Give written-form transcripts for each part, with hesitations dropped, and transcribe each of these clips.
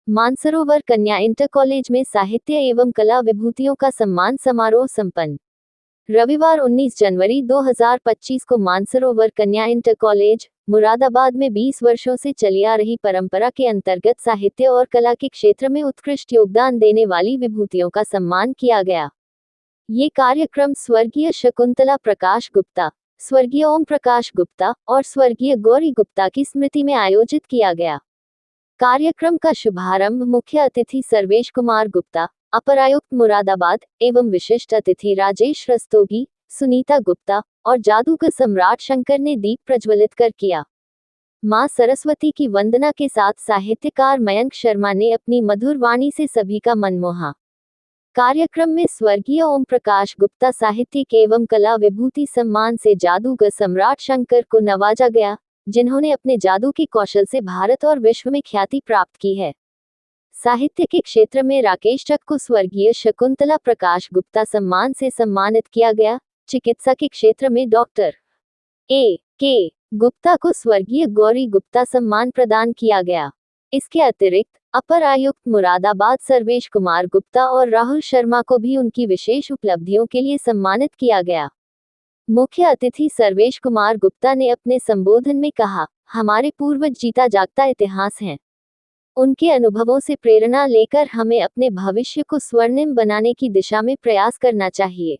मानसरोवर कन्या inter college में साहित्य एवं कला विभूतियों का सम्मान समारोह संपन्न। रविवार 19 जनवरी 2025 को मानसरोवर कन्या इंटर कॉलेज, मुरादाबाद में 20 वर्षों से चली आ रही परंपरा के अंतर्गत साहित्य और कला के क्षेत्र में उत्कृष्ट योगदान देने वाली विभूतियों का सम्मान किया गया। ये कार्यक्रम स्वर्गीय शकुंतला प्रकाश गुप्ता, स्वर्गीय ओम प्रकाश गुप्ता और स्वर्गीय गौरी गुप्ता की स्मृति में आयोजित किया गया। कार्यक्रम का शुभारंभ मुख्य अतिथि सर्वेश कुमार गुप्ता, अपर आयुक्त मुरादाबाद एवं विशिष्ट अतिथि राजेश रस्तोगी, सुनीता गुप्ता और जादूगर सम्राट शंकर ने दीप प्रज्वलित कर किया। मां सरस्वती की वंदना के साथ साहित्यकार मयंक शर्मा ने अपनी मधुर वाणी से सभी का मन मोहा। कार्यक्रम में स्वर्गीय ओम प्रकाश गुप्ता साहित्यिक एवं कला विभूति सम्मान से जादूगर सम्राट शंकर को नवाजा गया, जिन्होंने अपने जादू के कौशल से भारत और विश्व में ख्याति प्राप्त की है। साहित्य के क्षेत्र में राकेश चक को स्वर्गीय शकुंतला प्रकाश गुप्ता सम्मान से सम्मानित किया गया। चिकित्सा के क्षेत्र में डॉक्टर A.K. गुप्ता को स्वर्गीय गौरी गुप्ता सम्मान प्रदान किया गया। इसके अतिरिक्त अपर आयुक्त मुरादाबाद सर्वेश कुमार गुप्ता और राहुल शर्मा को भी उनकी विशेष उपलब्धियों के लिए सम्मानित किया गया। मुख्य अतिथि सर्वेश कुमार गुप्ता ने अपने संबोधन में कहा, हमारे पूर्वज जीता जागता इतिहास हैं। उनके अनुभवों से प्रेरणा लेकर हमें अपने भविष्य को स्वर्णिम बनाने की दिशा में प्रयास करना चाहिए।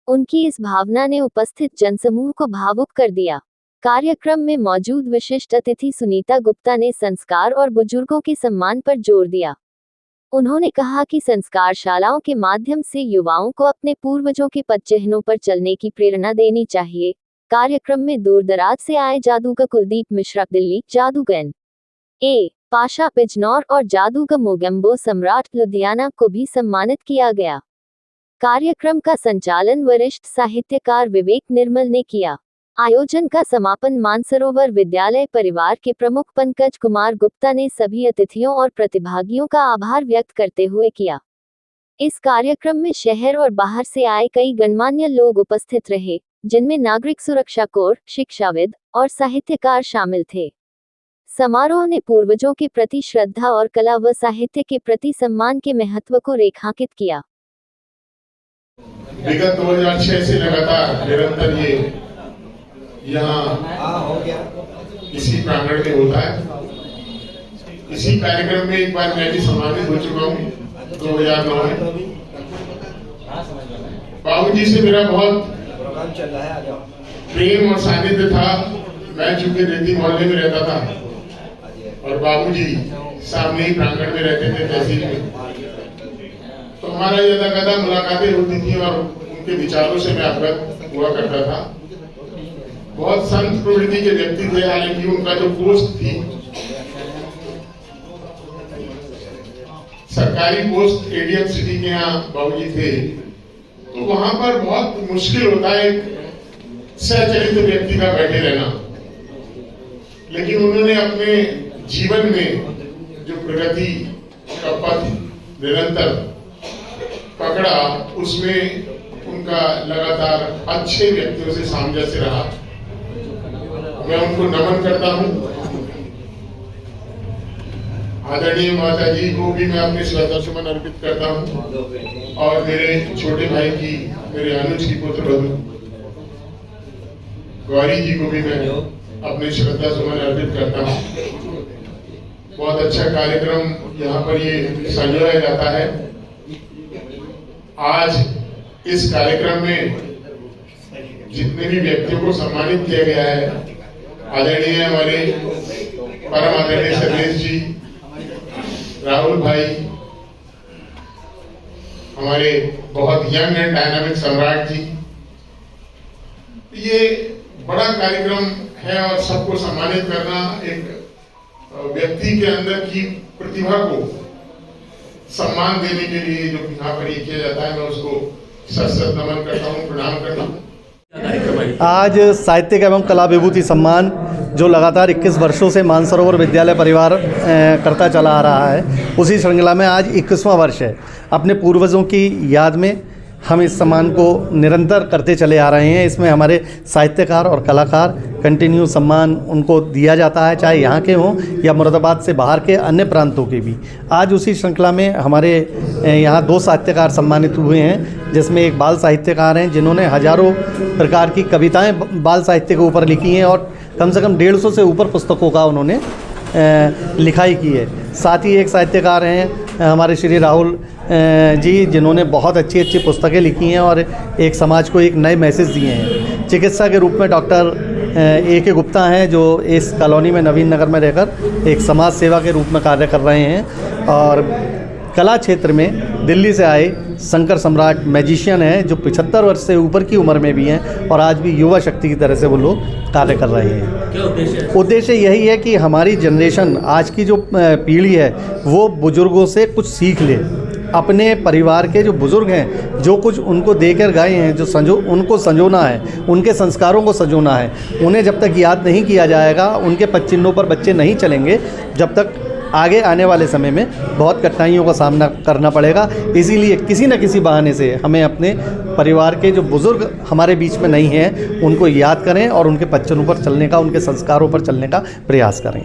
उनकी इस भावना ने उपस्थित जनसमूह को भावुक कर दिया। कार्यक्रम में मौजूद विशिष्ट अतिथि सुनीता गुप्ता ने संस्कार और बुजुर्गों के सम्मान पर जोर दिया। उन्होंने कहा कि संस्कारशालाओं के माध्यम से युवाओं को अपने पूर्वजों के पदचिह्नों पर चलने की प्रेरणा देनी चाहिए। कार्यक्रम में दूरदराज से आए जादूगर कुलदीप मिश्रा दिल्ली, जादूगर A. पाशा बिजनौर और जादूगर मोगेम्बो सम्राट लुधियाना को भी सम्मानित किया गया। कार्यक्रम का संचालन वरिष्ठ साहित्यकार विवेक निर्मल ने किया। आयोजन का समापन मानसरोवर विद्यालय परिवार के प्रमुख पंकज कुमार गुप्ता ने सभी अतिथियों और प्रतिभागियों का आभार व्यक्त करते हुए किया। इस कार्यक्रम में शहर और बाहर से आए कई गणमान्य लोग उपस्थित रहे, जिनमें नागरिक सुरक्षा कोर, शिक्षाविद और साहित्यकार शामिल थे। समारोह ने पूर्वजों के प्रति श्रद्धा और कला व साहित्य के प्रति सम्मान के महत्व को रेखांकित किया। विगत 2006 से लगातार निरंतर ये यहाँ इसी प्रांगण में होता है। इसी कार्यक्रम में एक बार मैं भी सम्मानित हो चुका हूँ 2009 में। बाबूजी से मेरा बहुत प्रेम और सानिध्य था। मैं चूंकि रेती मोहल्ले में रहता था और बाबूजी सामने ही प्रांगण में रहते थे तहसील में, तो हमारा यदा मुलाकातें होती थी और उनके विचारों से मैं अवगत हुआ करता था। बहुत संत प्रवृत्ति के व्यक्ति थे, हालांकि उनका जो पोस्ट थी सरकारी पोस्ट एडीएम सिटी के यहाँ बाबूजी थे, तो वहां पर बहुत मुश्किल होता है एक सचरित्र व्यक्ति का बैठे रहना। लेकिन उन्होंने अपने जीवन में जो प्रगति का पथ निरंतर पकड़ा, उसमें उनका लगातार अच्छे व्यक्तियों से सामंजस्य रहा। मैं उनको नमन करता हूं। आदरणीय माता जी को भी मैं अपने श्रद्धा सुमन अर्पित करता हूं और मेरे छोटे भाई की, मेरे अनुज की पुत्र बधू गौरी जी को भी मैं अपने श्रद्धा सुमन अर्पित करता हूं। बहुत अच्छा कार्यक्रम यहाँ पर ये संजोया जाता है। आज इस कार्यक्रम में जितने भी व्यक्तियों को सम्मानित किया गया है, आदरणीय हमारे परम आदरणीय सर्वेश जी, राहुल भाई, हमारे बहुत यंग एंड डायनामिक सम्राट जी, ये बड़ा कार्यक्रम है और सबको सम्मानित करना, एक व्यक्ति के अंदर की प्रतिभा को सम्मान देने के लिए जो यहाँ पर किया जाता है, मैं उसको सत नमन करता हूँ, प्रणाम करता हूँ। आज साहित्यिक एवं कला विभूति सम्मान जो लगातार 21 वर्षों से मानसरोवर विद्यालय परिवार करता चला आ रहा है, उसी श्रृंखला में आज 21वां वर्ष है। अपने पूर्वजों की याद में हम इस सम्मान को निरंतर करते चले आ रहे हैं। इसमें हमारे साहित्यकार और कलाकार कंटिन्यू सम्मान उनको दिया जाता है, चाहे यहाँ के हों या मुरादाबाद से बाहर के अन्य प्रांतों के भी। आज उसी श्रृंखला में हमारे यहाँ 2 साहित्यकार सम्मानित हुए हैं, जिसमें एक बाल साहित्यकार हैं जिन्होंने हज़ारों प्रकार की कविताएँ बाल साहित्य के ऊपर लिखी हैं और कम से कम 150 से ऊपर पुस्तकों का उन्होंने लिखाई की है। साथ ही एक साहित्यकार हैं हमारे श्री राहुल जी, जिन्होंने बहुत अच्छी अच्छी पुस्तकें लिखी हैं और एक समाज को एक नए मैसेज दिए हैं। चिकित्सा के रूप में डॉक्टर A.K. गुप्ता हैं, जो इस कॉलोनी में नवीन नगर में रहकर एक समाज सेवा के रूप में कार्य कर रहे हैं। और कला क्षेत्र में दिल्ली से आए शंकर सम्राट मैजिशियन हैं, जो 75 वर्ष से ऊपर की उम्र में भी हैं और आज भी युवा शक्ति की तरह से वो लोग कार्य कर रहे हैं। क्या उद्देश्य है? उद्देश्य यही है कि हमारी जनरेशन, आज की जो पीढ़ी है, वो बुज़ुर्गों से कुछ सीख ले। अपने परिवार के जो बुज़ुर्ग हैं, जो कुछ उनको देकर गए हैं, जो उनको संजोना है, उनके संस्कारों को संजोना है, उन्हें जब तक याद नहीं किया जाएगा, उनके पदचिह्नों पर बच्चे नहीं चलेंगे, जब तक आगे आने वाले समय में बहुत कठिनाइयों का सामना करना पड़ेगा। इसीलिए किसी न किसी बहाने से हमें अपने परिवार के जो बुज़ुर्ग हमारे बीच में नहीं हैं, उनको याद करें और उनके पदचिह्नों पर चलने का, उनके संस्कारों पर चलने का प्रयास करें।